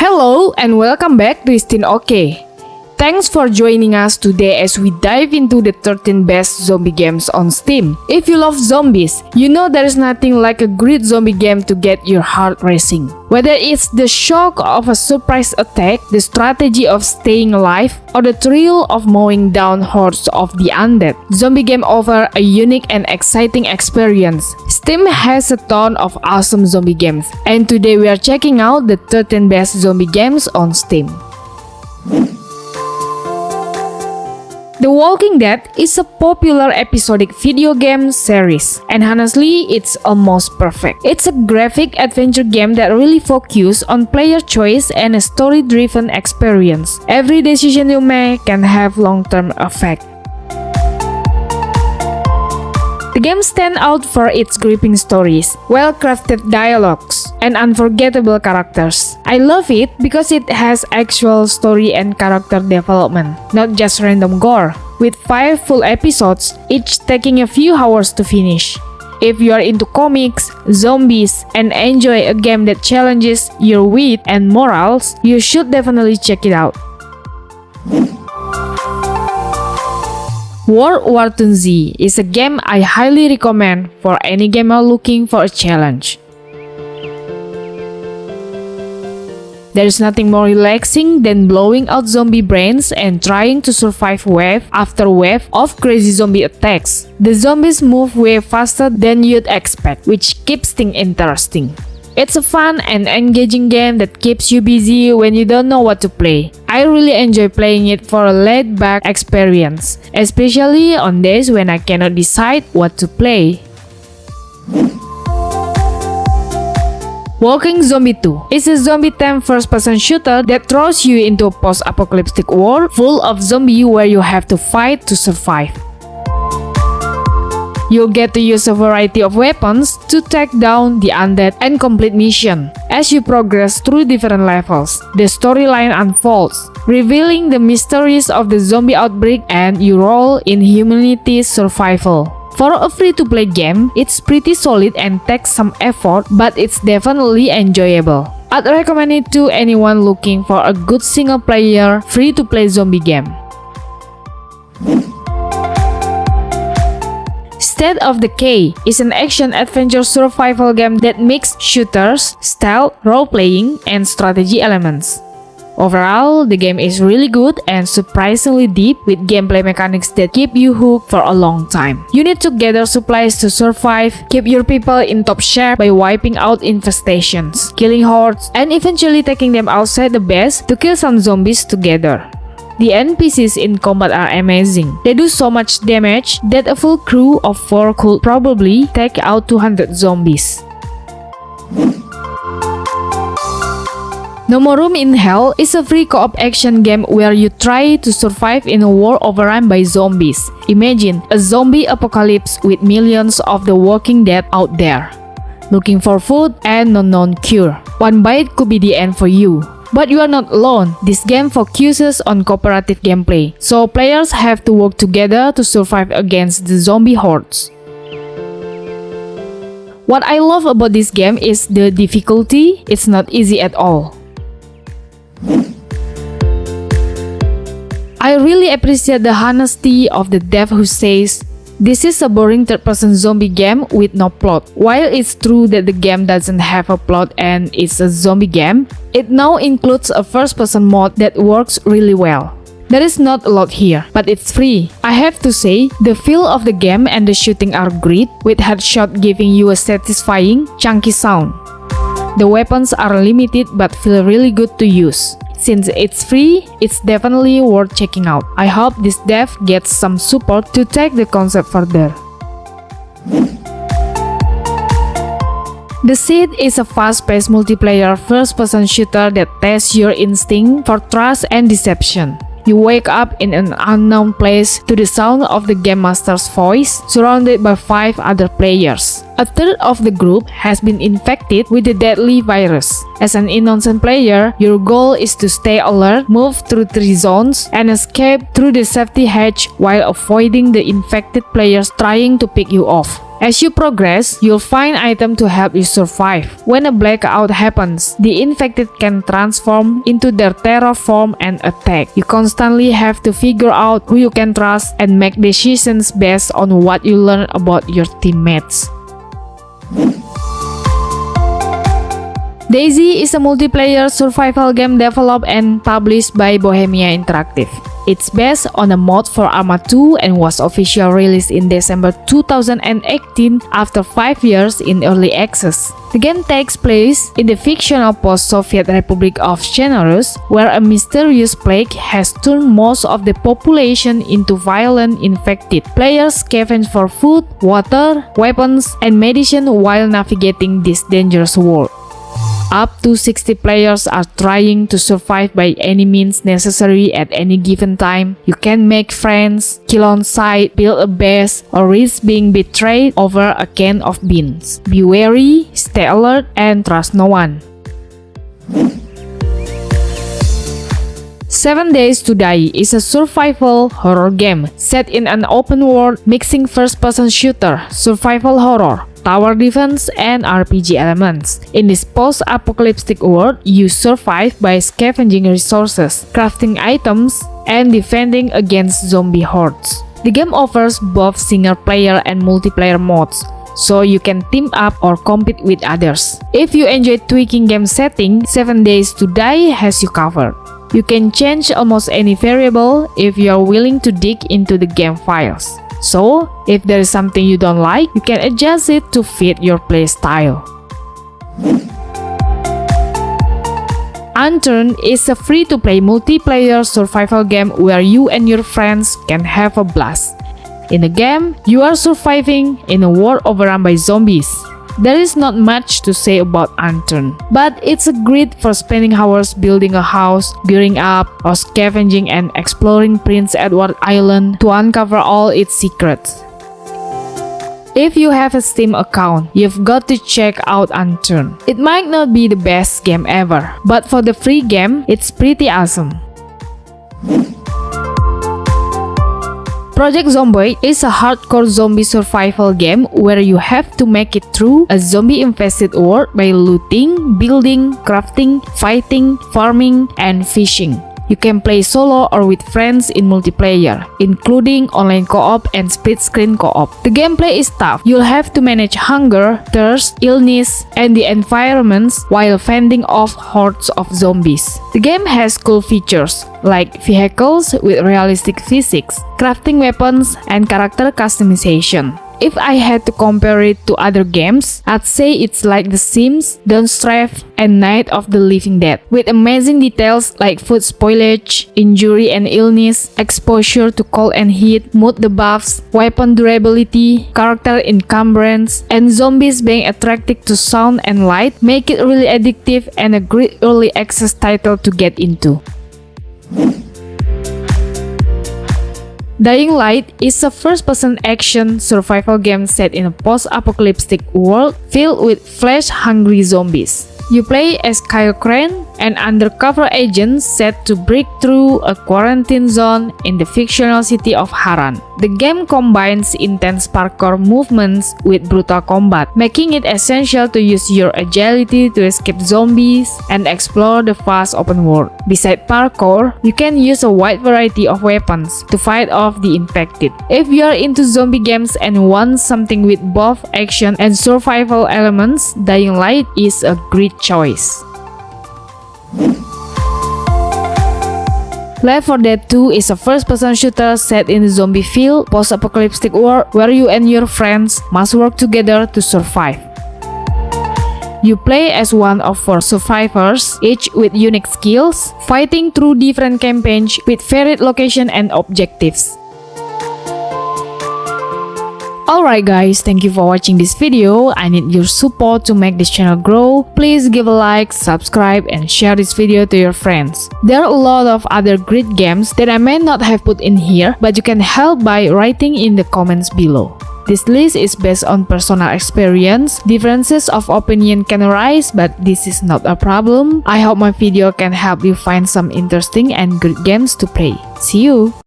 Hello and welcome back to Istin OK. Thanks for joining us today as we dive into the 13 best zombie games on Steam. If you love zombies, you know there is nothing like a great zombie game to get your heart racing. Whether it's the shock of a surprise attack, the strategy of staying alive, or the thrill of mowing down hordes of the undead, zombie game offer a unique and exciting experience. Steam has a ton of awesome zombie games, and today we are checking out the 13 best zombie games on Steam. The Walking Dead is a popular episodic video game series, and honestly, it's almost perfect. It's a graphic adventure game that really focuses on player choice and a story-driven experience. Every decision you make can have long-term effect. The game stands out for its gripping stories, well-crafted dialogues, and unforgettable characters. I love it because it has actual story and character development, not just random gore, with 5 full episodes, each taking a few hours to finish. If you are into comics, zombies, and enjoy a game that challenges your wit and morals, you should definitely check it out. World War Z is a game I highly recommend for any gamer looking for a challenge. There is nothing more relaxing than blowing out zombie brains and trying to survive wave after wave of crazy zombie attacks. The zombies move way faster than you'd expect, which keeps things interesting. It's a fun and engaging game that keeps you busy when you don't know what to play. I really enjoy playing it for a laid-back experience, especially on days when I cannot decide what to play. Walking Zombie 2 is a zombie-themed first-person shooter that throws you into a post-apocalyptic world full of zombies where you have to fight to survive. You'll get to use a variety of weapons to take down the undead and complete mission. As you progress through different levels, the storyline unfolds, revealing the mysteries of the zombie outbreak and your role in humanity's survival. For a free-to-play game, it's pretty solid and takes some effort, but it's definitely enjoyable. I'd recommend it to anyone looking for a good single-player, free-to-play zombie game. State of Decay is an action-adventure survival game that mixes shooters, stealth, role-playing, and strategy elements. Overall, the game is really good and surprisingly deep with gameplay mechanics that keep you hooked for a long time. You need to gather supplies to survive, keep your people in top shape by wiping out infestations, killing hordes, and eventually taking them outside the base to kill some zombies together. The NPCs in combat are amazing. They do so much damage that a full crew of 4 could probably take out 200 zombies. No More Room in Hell is a free co-op action game where you try to survive in a world overrun by zombies. Imagine a zombie apocalypse with millions of the walking dead out there, looking for food and no known cure. One bite could be the end for you. But you are not alone. This game focuses on cooperative gameplay, so players have to work together to survive against the zombie hordes. What I love about this game is the difficulty. It's not easy at all. I really appreciate the honesty of the dev who says, "This is a boring third-person zombie game with no plot." While it's true that the game doesn't have a plot and it's a zombie game, it now includes a first-person mode that works really well. There is not a lot here, but it's free. I have to say, the feel of the game and the shooting are great, with headshot giving you a satisfying, chunky sound. The weapons are limited but feel really good to use. Since it's free, it's definitely worth checking out. I hope this dev gets some support to take the concept further. The Seed is a fast-paced multiplayer first-person shooter that tests your instinct for trust and deception. You wake up in an unknown place to the sound of the game master's voice, surrounded by 5 other players. A third of the group has been infected with the deadly virus. As an innocent player, your goal is to stay alert, move through 3 zones, and escape through the safety hatch while avoiding the infected players trying to pick you off. As you progress, you'll find items to help you survive. When a blackout happens, the infected can transform into their terror form and attack. You constantly have to figure out who you can trust and make decisions based on what you learn about your teammates. DayZ is a multiplayer survival game developed and published by Bohemia Interactive. It's based on a mod for Arma 2 and was officially released in December 2018 after 5 years in early access. The game takes place in the fictional post-Soviet Republic of Belarus, where a mysterious plague has turned most of the population into violent infected. Players scavenge for food, water, weapons, and medicine while navigating this dangerous world. Up to 60 players are trying to survive by any means necessary at any given time. You can make friends, kill on sight, build a base, or risk being betrayed over a can of beans. Be wary, stay alert, and trust no one. 7 Days to Die is a survival horror game set in an open world mixing first-person shooter, survival horror, tower defense, and RPG elements. In this post-apocalyptic world, you survive by scavenging resources, crafting items, and defending against zombie hordes. The game offers both single-player and multiplayer modes, so you can team up or compete with others. If you enjoy tweaking game setting, 7 Days to Die has you covered. You can change almost any variable if you are willing to dig into the game files. So, if there is something you don't like, you can adjust it to fit your playstyle. Unturned is a free-to-play multiplayer survival game where you and your friends can have a blast. In the game, you are surviving in a world overrun by zombies. There is not much to say about Unturned, but it's a great for spending hours building a house, gearing up, or scavenging and exploring Prince Edward Island to uncover all its secrets. If you have a Steam account, you've got to check out Unturned. It might not be the best game ever, but for the free game, it's pretty awesome. Project Zomboid is a hardcore zombie survival game where you have to make it through a zombie-infested world by looting, building, crafting, fighting, farming, and fishing. You can play solo or with friends in multiplayer, including online co-op and split-screen co-op. The gameplay is tough. You'll have to manage hunger, thirst, illness, and the environments while fending off hordes of zombies. The game has cool features like vehicles with realistic physics, crafting weapons, and character customization. If I had to compare it to other games, I'd say it's like The Sims, Downstrife, and Night of the Living Dead, with amazing details like food spoilage, injury and illness, exposure to cold and heat, mood debuffs, weapon durability, character encumbrance, and zombies being attracted to sound and light make it really addictive and a great early access title to get into. Dying Light is a first-person action survival game set in a post-apocalyptic world filled with flesh-hungry zombies. You play as Kyle Crane, an undercover agent set to break through a quarantine zone in the fictional city of Harran. The game combines intense parkour movements with brutal combat, making it essential to use your agility to escape zombies and explore the vast open world. Besides parkour, you can use a wide variety of weapons to fight off the infected. If you are into zombie games and want something with both action and survival elements, Dying Light is a great choice. Left 4 Dead 2 is a first-person shooter set in the zombie-filled, post-apocalyptic world where you and your friends must work together to survive. You play as one of 4 survivors, each with unique skills, fighting through different campaigns with varied location and objectives. Alright guys, thank you for watching this video. I need your support to make this channel grow. Please give a like, subscribe, and share this video to your friends. There are a lot of other great games that I may not have put in here, but you can help by writing in the comments below. This list is based on personal experience. Differences of opinion can arise, but this is not a problem. I hope my video can help you find some interesting and good games to play. See you!